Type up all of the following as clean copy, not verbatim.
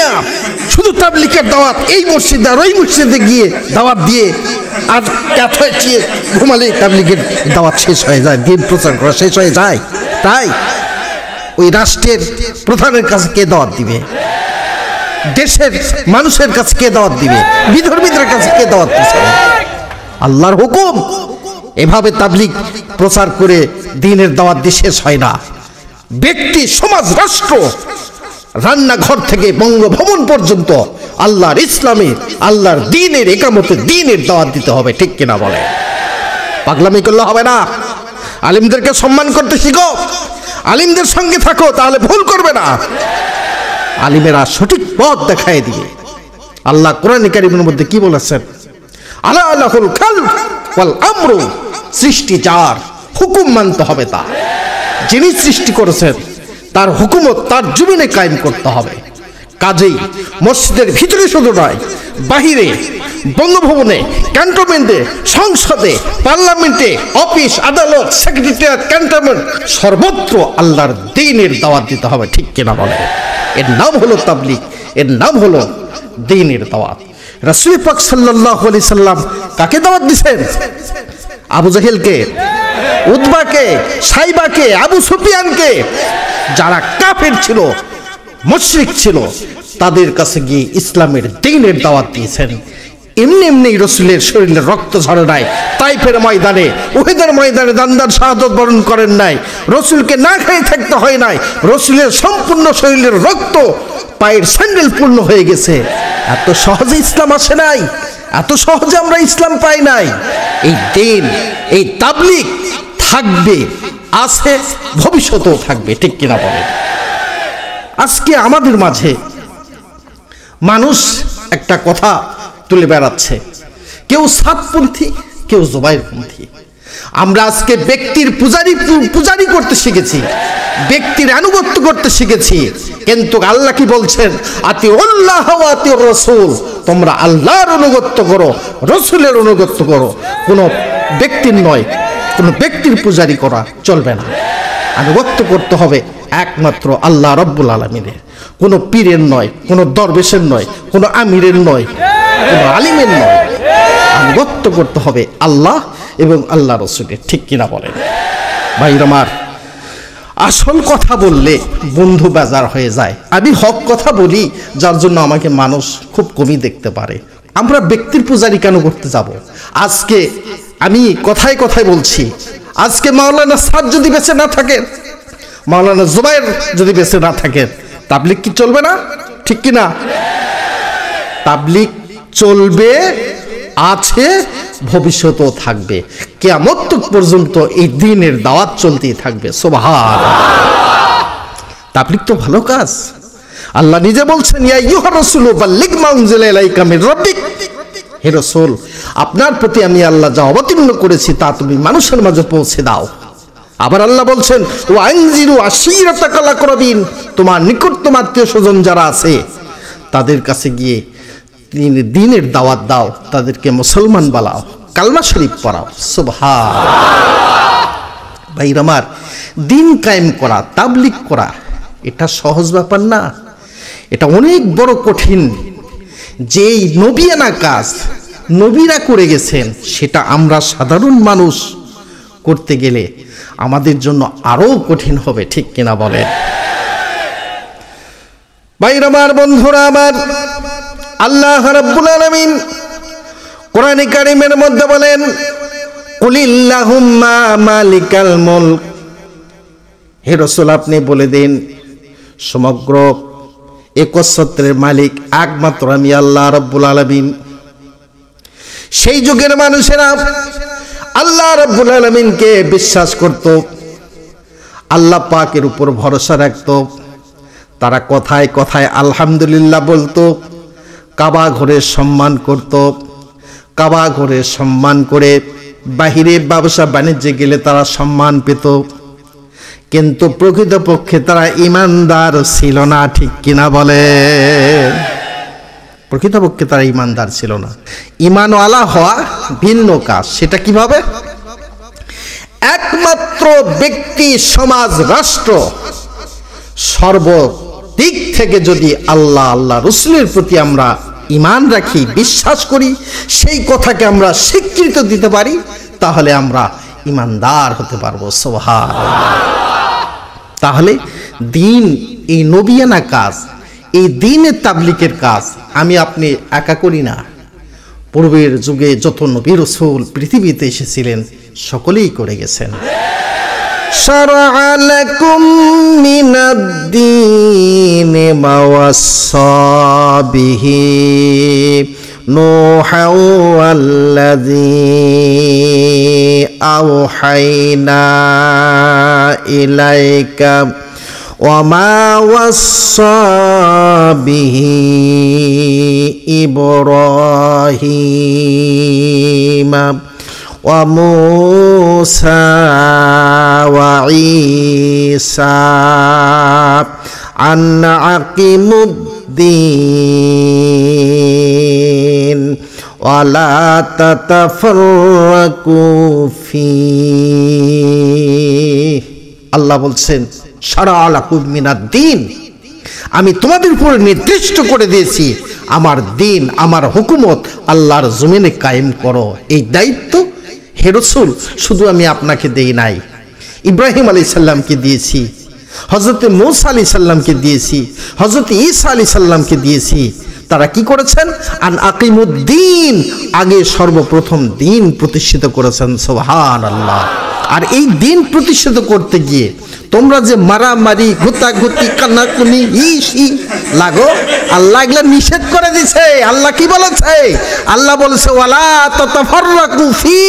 না, শুধু তাবলীগের দাওয়াত, এই মসজিদে আর ওই মসজিদে গিয়ে দাওয়াত দিয়ে আর ক্যাথে চেয়ে ঘুমালে তাবলীগের দাওয়াত শেষ হয়ে যায়, দিন প্রচার করা শেষ হয়ে যায়। তাই ওই রাষ্ট্রের প্রধানের কাছে কে দাওয়াত দিবে? দেশের মানুষের কাছে কে দাওয়াত দিবে? বিধর্মীদের কাছে কে দাওয়াত দিবে? আল্লাহর হুকুম। এভাবে তাবলীগ প্রচার করে দ্বীনের দাওয়াত দিয়ে শেষ হয় না। ব্যক্তি, সমাজ, রাষ্ট্র, রান্নাঘর থেকে বঙ্গভবন পর্যন্ত আল্লাহর ইসলামে, আল্লাহর দ্বীনের একামতে দ্বীনের দাওয়াত দিতে হবে। ঠিক কিনা বলে? পাগলামি করলে হবে না। আলিমদেরকে সম্মান করতে শিখো, আলিমদের সঙ্গে থাকো, তাহলে ভুল করবে না। আলিমেরা সঠিক পথ দেখায় দিবে। আল্লাহ কোরআনে কারীমের মধ্যে কি বলেছেন? আলা লাহুল খালক ওয়াল আমরু, সৃষ্টি যার, হুকুম মানতে হবে তার। যিনি সৃষ্টি করেছেন তার হুকুমত তার জমিনে কায়েম করতে হবে। কাজেই মসজিদের ভিতরে শুধু নয়, বাহিরে, বঙ্গভবনে, ক্যান্টনমেন্টে, সংসদে, পার্লামেন্টে, অফিস, আদালত, সেক্রেটারিয়েট, ক্যান্টনমেন্ট, সর্বত্র আল্লাহর দ্বীনের দাওয়াত দিতে হবে। ঠিক কিনা বলে? এর নাম হলো তাবলীগ, এর নাম হলো দ্বীনের দাওয়াত। রাসূল পাক সাল্লাল্লাহু আলাইহি সাল্লাম কাকে দাওয়াত দিয়েছেন? আবু জাহেলকে, উতবাকে, সাইবাকে, আবু সুফিয়ানকে, যারা কাফের ছিল, মুশরিক ছিল, তাদের কাছে গিয়ে ইসলামের দ্বীনের দাওয়াত দিয়েছেন। এমনি এমনি রাসূলের শরীরে রক্ত ঝরে নাই, তাইফের ময়দানে, উহুদের ময়দানে দান্দার শাহাদত বরণ করেন নাই, রাসূলকে না খেয়ে থাকতে হয় নাই, রাসূলের সম্পূর্ণ শরীরের রক্ত, পায়ের স্যান্ডেল পূর্ণ হয়ে গেছে। এত সহজে ইসলাম আসে নাই, এত সহজে আমরা ইসলাম পাই নাই। এই দ্বীন, এই তাবলীগ থাকবে, আছে, ভবিষ্যতেও থাকবে। ঠিক কিনা বলে? আজকে আমাদের মাঝে মানুষ একটা কথা তুলে বেড়াচ্ছে, কেউ সাতপন্থী, কেউ জুবাইরপন্থী। আমরা আজকে ব্যক্তির পূজারি করতে শিখেছি, ব্যক্তির আনুগত্য করতে শিখেছি। কিন্তু আল্লাহ কি বলছেন? আতিউল্লাহ ওয়া আতিউর রাসূল, তোমরা আল্লাহর অনুগত্য করো, রাসূলের অনুগত্য করো। কোনো ব্যক্তির নয়, কোনো ব্যক্তির পূজারি করা চলবে না। আনুগত্য করতে হবে একমাত্র আল্লাহ রাব্বুল আলামিনের। কোনো পীরের নয়, কোনো দরবেশের নয়, কোনো আমিরের নয়, কোনো আলিমের নয়। আনুগত্য করতে হবে আল্লাহ এবং আল্লাহ রাসূলের। ঠিক কিনা বলেন? ভাইরা আমার, আসল কথা বললে বন্ধু বেজার হয়ে যায়। আমি হক কথা বলি, যার জন্য আমাকে মানুষ খুব কমই দেখতে পারে। আমরা ব্যক্তির পূজারি কেন করতে যাব? আজকে আমি কথায় কথায় বলছি, আজকে মাওলানা সাদ যদি বেঁচে না থাকেন, মাওলানা জুবাইর যদি বেঁচে না থাকেন, তাবলীগ কি চলবে না? ঠিক কিনা? তাবলীগ চলবে, আছে, ভবিষ্যতেও থাকবে। কিয়ামত পর্যন্ত এই দ্বীনের দাওয়াত চলতেই থাকবে। সুবহানাল্লাহ। তাবলীগ তো ভালো কাজ। আল্লাহ নিজে বলছেন, ইয়া আইয়ুহার রাসূলু বাল্লিগ মা উনজিলা ইলাইকা মির রাব্বিক, হে রাসূল, আপনার প্রতি আমি আল্লাহ যা অবতীর্ণ করেছি তা তুমি মানুষের মাঝে পৌঁছে দাও। আবার আল্লাহ বলছেন, ওয়া আনজিরু আশীরাতাকাল আকরাবিন, তোমার নিকটতম আত্মীয়-স্বজন যারা আছে তাদের কাছে গিয়ে দ্বীনের দাওয়াত দাও, তাদেরকে মুসলমান বানাও, কালমা শরীফ পড়াও। সুবহানাল্লাহ। ভাইরা আমার, দ্বীন কায়েম করা, তাবলীগ করা, এটা সহজ ব্যাপার না, এটা অনেক বড় কঠিন। যেই নবিয়ানা কাজ নবীরা করে গেছেন, সেটা আমরা সাধারণ মানুষ করতে গেলে আমাদের জন্য আরো কঠিন হবে। ঠিক কিনা বলেন? ভাইরা আমার, বন্ধুরা আমার, আল্লাহ রাব্বুল আলামিন কোরআনে কারীমের মধ্যে বলেন, কুলিল্লাহুম্মা মালিকাল মুলক, হে রাসূল আপনি বলে দিন, সমগ্র একচ্ছত্রের মালিক একমাত্র আমি আল্লাহ রাব্বুল আলামিন। সেই যুগের মানুষেরা আল্লাহ রাব্বুল আলামিনকে বিশ্বাস করত, আল্লাহ পাকের উপর ভরসা রাখত। তারা কথায় কথায় আলহামদুলিল্লাহ বলতো, কাবা ঘরের সম্মান করত, কাবা ঘরের সম্মান করে বাহিরে ব্যবসা বাণিজ্যে গেলে তারা সম্মান পেত। কিন্তু প্রকৃতপক্ষে তারা ঈমানদার ছিল না। ঠিক কিনা বলে? প্রকৃতপক্ষে তারা ঈমানদার ছিল না। ঈমানওয়ালা হওয়া ভিন্ন কাজ। সেটা কিভাবে? একমাত্র ব্যক্তি, সমাজ, রাষ্ট্র দিক থেকে যদি আল্লাহ রসুলের প্রতি আমরা ঈমান রাখি, বিশ্বাস করি, সেই কথাকে আমরা স্বীকৃতি দিতে পারি, তাহলে আমরা ঈমানদার হতে পারবো। সুবহানাল্লাহ। তাহলে দিন, এই নবিয়ানা কাজ, এই দ্বীনের তাবলীগের কাজ আমি আপনি একা করি না। পূর্বের যুগে যত নবী রাসূল পৃথিবীতে এসেছিলেন সকলেই করে গেছেন। শারআ লাকুম মিনাদ-দীনি মা ওয়াসসা বিহি নূহা ওয়াল্লাযী আওহাইনা ইলাইকা وما وصى به إبراهيم وموسى وعيسى أن أقيموا الدين ولا تتفرقوا فيه। আল্লাহ বলছেন শারআ লাকুম মিনাদ-দীন, আমি তোমাদের উপর নির্দিষ্ট করে দিয়েছি আমার দিন, আমার হুকুমত আল্লাহর জমিনে কায়েম করো। এই দায়িত্ব হে রাসূল শুধু আমি আপনাকে দেই নাই, ইব্রাহিম আলাইহিস সালামকে দিয়েছি, হযরত মূসা আলাইহিস সালামকে দিয়েছি, হযরত ঈসা আলাইহিস সালামকে দিয়েছি। তারা কি করেছেন? আন আকিমুদ্দিন, আগে সর্বপ্রথম দিন প্রতিষ্ঠিত করেছেন। সুবহানাল্লাহ। আর এই দিন প্রতিষ্ঠিত করতে গিয়ে তোমরা যে মারামারি, গুতাগুতি, কান্নাকুনি লাগো, আল্লাহ এগুলা নিষেধ করে দিছে। আল্লাহ কি বলেছে? আল্লাহ বলেছে ওয়ালা তাতাফাররাকু ফি,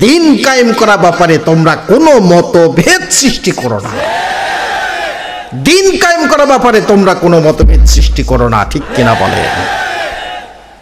দিন কায়েম করা ব্যাপারে তোমরা কোনো মতভেদ সৃষ্টি করো না। দিন কায়েম করা ব্যাপারে তোমরা কোনো মতভেদ সৃষ্টি করো না, ঠিক কিনা বলে?